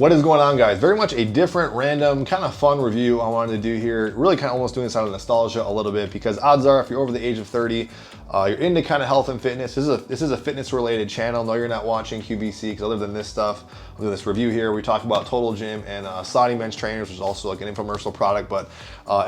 What is going on, guys? Very much a different, random, kind of fun review I wanted to do here. Really kind of almost doing this out of nostalgia a little bit, because odds are if you're over the age of 30, you're into kind of health and fitness. This is a fitness related channel. No, you're not watching QVC, because other than this stuff, other than this review here, we talk about Total Gym and Saudi Men's Trainers, which is also like an infomercial product. But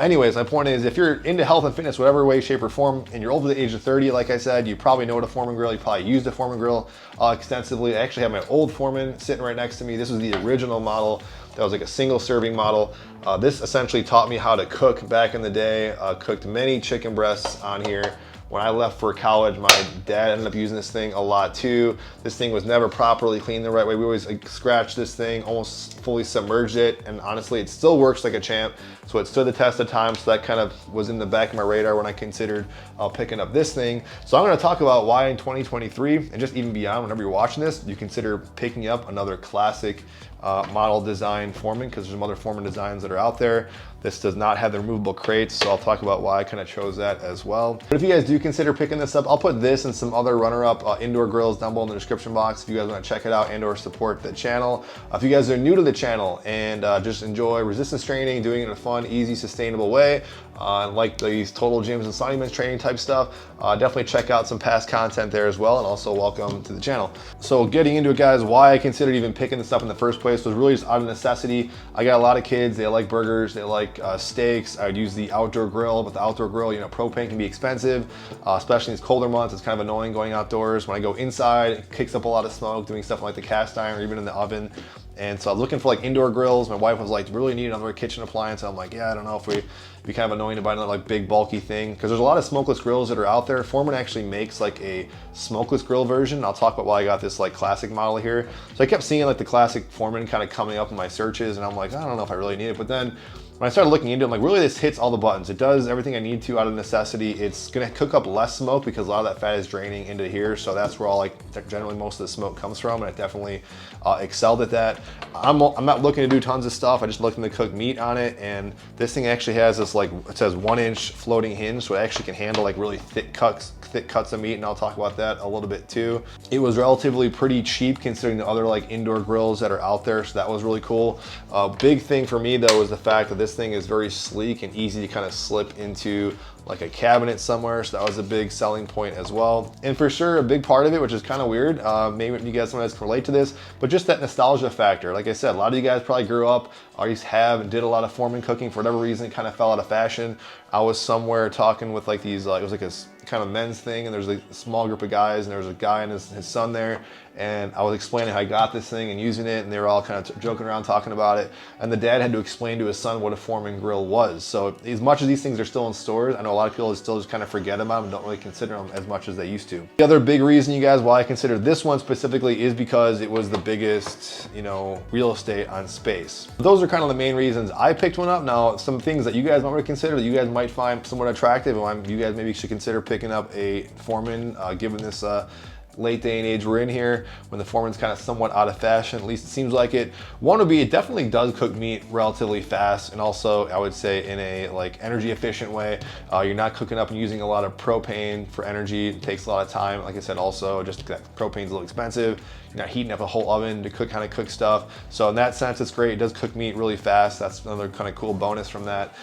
anyways, my point is, if you're into health and fitness, whatever way, shape, or form, and you're over the age of 30, like I said, you probably know what a Foreman grill. You probably used a Foreman grill extensively. I actually have my old Foreman sitting right next to me. This was the original model. That was like a single serving model. This essentially taught me how to cook back in the day. Cooked many chicken breasts on here. When I left for college, my dad ended up using this thing a lot too. This thing was never properly cleaned the right way. We always like scratched this thing, almost fully submerged it, and honestly, it still works like a champ. So it stood the test of time, so that kind of was in the back of my radar when I considered picking up this thing. So I'm gonna talk about why in 2023, and just even beyond, whenever you're watching this, you consider picking up another classic model design Foreman, because there's some other Foreman designs that are out there. This does not have the removable crates, so I'll talk about why I kind of chose that as well. But if you guys do consider picking this up, I'll put this and some other runner-up indoor grills down below in the description box if you guys want to check it out and or support the channel. If you guys are new to the channel and just enjoy resistance training, doing it in a fun, easy, sustainable way, like these Total Gyms and Saudi Men's Training type stuff, definitely check out some past content there as well, and also welcome to the channel. So getting into it, guys, why I considered even picking this up in the first place was really just out of necessity. I got a lot of kids, they like burgers, they like steaks. I would use the outdoor grill, but the outdoor grill, you know, propane can be expensive, especially in these colder months. It's kind of annoying going outdoors. When I go inside, it kicks up a lot of smoke doing stuff like the cast iron or even in the oven. And so I was looking for like indoor grills. My wife was like, really need another kitchen appliance. I'm like, yeah, I don't know if it'd be kind of annoying to buy another like big bulky thing, because there's a lot of smokeless grills that are out there. Foreman actually makes like a smokeless grill version. I'll talk about why I got this like classic model here. So I kept seeing like the classic Foreman kind of coming up in my searches, and I'm like, I don't know if I really need it. But then when I started looking into it, I'm like, really, this hits all the buttons. It does everything I need to out of necessity. It's gonna cook up less smoke because a lot of that fat is draining into here. So that's where all like generally most of the smoke comes from, and it definitely excelled at that. I'm not looking to do tons of stuff. I just looking to cook meat on it, and this thing actually has this like, it says 1-inch floating hinge, so it actually can handle like really thick cuts of meat, and I'll talk about that a little bit too. It was relatively pretty cheap considering the other like indoor grills that are out there, so that was really cool. Big thing for me though is the fact that this thing is very sleek and easy to kind of slip into like a cabinet somewhere, so that was a big selling point as well. And for sure, a big part of it, which is kind of weird, maybe you guys sometimes can relate to this, but just that nostalgia factor. Like I said, a lot of you guys probably grew up, or used to have and did a lot of Foreman cooking. For whatever reason, it kind of fell out of fashion. I was somewhere talking with like these, it was like a kind of men's thing, and there's like a small group of guys, and there was a guy and his son there, and I was explaining how I got this thing and using it, and they were all kind of joking around talking about it, and the dad had to explain to his son what a Foreman grill was. So as much as these things are still in stores, I know a lot of people still just kind of forget about them and don't really consider them as much as they used to. The other big reason, you guys, why I consider this one specifically is because it was the biggest, you know, real estate on space. Those are kind of the main reasons I picked one up. Now, some things that you guys might consider that you guys might find somewhat attractive, and you guys maybe should consider picking up a Foreman, given this late day and age we're in here, when the Foreman's kind of somewhat out of fashion, at least it seems like it. One would be, it definitely does cook meat relatively fast, and also I would say in a like energy efficient way. You're not cooking up and using a lot of propane for energy. It takes a lot of time. Like I said, also just that propane's a little expensive. You're not heating up a whole oven to cook stuff. So in that sense, it's great. It does cook meat really fast. That's another kind of cool bonus from that.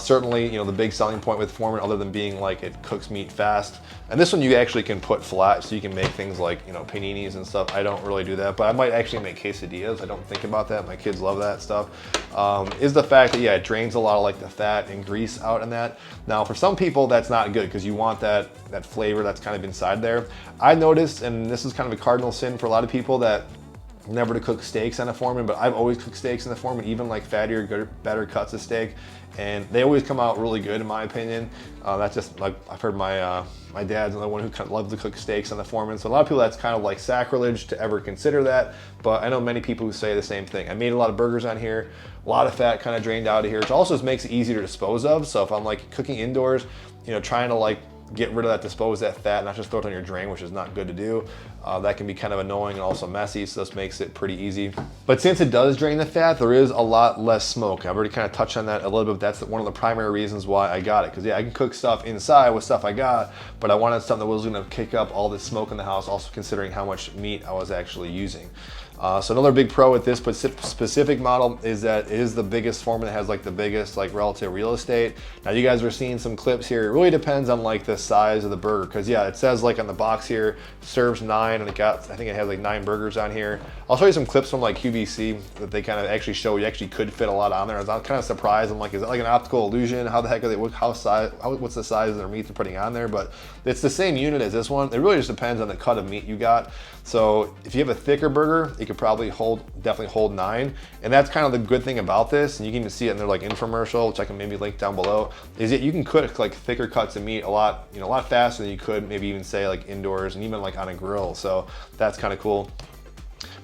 Certainly, you know, the big selling point with Foreman, other than being like it cooks meat fast, and this one you actually can put flat, so you can make things like, you know, paninis and stuff. I don't really do that, but I might actually make quesadillas. I don't think about that. My kids love that stuff. Is the fact that, yeah, it drains a lot of like the fat and grease out in that. Now, for some people, that's not good, because you want that flavor that's kind of inside there. I noticed, and this is kind of a cardinal sin for a lot of people, that never to cook steaks on a Foreman, but I've always cooked steaks in the Foreman, even like fattier, good, better cuts of steak, and they always come out really good in my opinion. That's just like, I've heard my dad's another one who kind of loves to cook steaks on the Foreman, so a lot of people, that's kind of like sacrilege to ever consider that, but I know many people who say the same thing. I made a lot of burgers on here, a lot of fat kind of drained out of here, which also just makes it easier to dispose of. So if I'm like cooking indoors, you know, trying to like get rid of that, dispose that fat, not just throw it on your drain, which is not good to do. That can be kind of annoying and also messy, so this makes it pretty easy. But since it does drain the fat, there is a lot less smoke. I've already kind of touched on that a little bit, but that's one of the primary reasons why I got it. Because yeah, I can cook stuff inside with stuff I got, but I wanted something that was gonna kick up all the smoke in the house, also considering how much meat I was actually using. So another big pro with this specific model is that it is the biggest Foreman that has like the biggest like relative real estate. Now you guys are seeing some clips here. It really depends on like the size of the burger, because yeah, it says like on the box here, serves 9, and I think it has like 9 burgers on here. I'll show you some clips from like QVC that they kind of actually show you actually could fit a lot on there. I was kind of surprised. I'm like, is that like an optical illusion? How the heck are they, what's the size of their meat they're putting on there? But it's the same unit as this one. It really just depends on the cut of meat you got. So if you have a thicker burger, it could probably definitely hold 9. And that's kind of the good thing about this. And you can even see it in their like infomercial, which I can maybe link down below, is that you can cook like thicker cuts of meat a lot faster than you could maybe even say like indoors and even like on a grill. So that's kind of cool.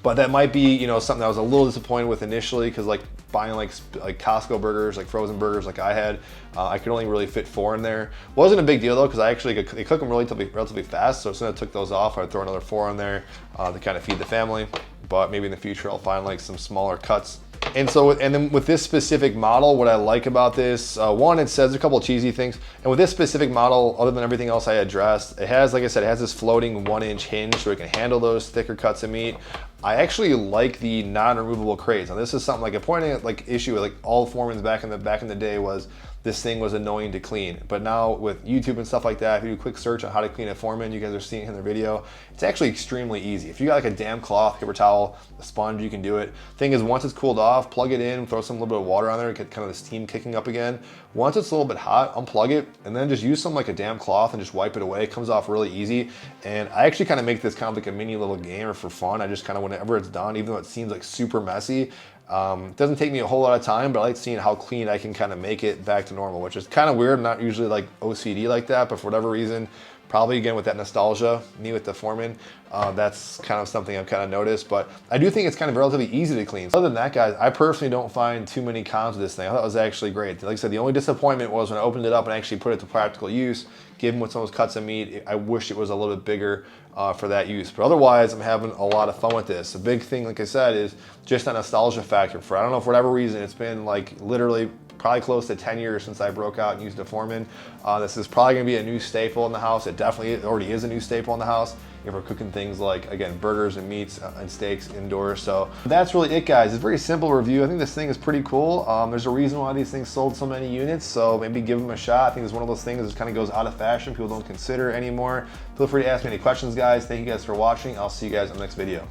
But that might be, something I was a little disappointed with initially, because like buying like Costco burgers, like frozen burgers like I had, I could only really fit 4 in there. Wasn't a big deal though, because I actually they cook them relatively fast. So as soon as I took those off, I'd throw another 4 in there to kind of feed the family. But maybe in the future I'll find like some smaller cuts. And then with this specific model, what I like about this, one, it says a couple of cheesy things. And with this specific model, other than everything else I addressed, it has, like I said, it has this floating 1-inch hinge so it can handle those thicker cuts of meat. I actually like the non-removable crates. Now this is something like a point like issue with like all Foremans back in the day was this thing was annoying to clean. But now with YouTube and stuff like that, if you do a quick search on how to clean a Foreman, you guys are seeing it in their video, it's actually extremely easy. If you got like a damn cloth, paper towel, a sponge, you can do it. Thing is, once it's cooled off, plug it in, throw some little bit of water on there, get kind of the steam kicking up again. Once it's a little bit hot, unplug it, and then just use some like a damn cloth and just wipe it away. It comes off really easy. And I actually kind of make this kind of like a mini little game or for fun. I just kind of, whenever it's done, even though it seems like super messy, it doesn't take me a whole lot of time, but I like seeing how clean I can kind of make it back to normal, which is kind of weird. I'm not usually like OCD like that, but for whatever reason, probably again with that nostalgia, me with the Foreman, that's kind of something I've kind of noticed. But I do think it's kind of relatively easy to clean. Other than that, guys, I personally don't find too many cons with this thing. I thought it was actually great. Like I said, the only disappointment was when I opened it up and actually put it to practical use, given with some of those cuts of meat, I wish it was a little bit bigger for that use. But otherwise, I'm having a lot of fun with this. The big thing, like I said, is just a nostalgia factor. I don't know, for whatever reason, it's been like literally probably close to 10 years since I broke out and used a Foreman. This is probably gonna be a new staple in the house. It definitely already is a new staple in the house if we're cooking things like, again, burgers and meats and steaks indoors. So that's really it, guys. It's a very simple review. I think this thing is pretty cool. There's a reason why these things sold so many units, so maybe give them a shot. I think it's one of those things that kind of goes out of fashion. People don't consider anymore. Feel free to ask me any questions, guys. Thank you guys for watching. I'll see you guys in the next video.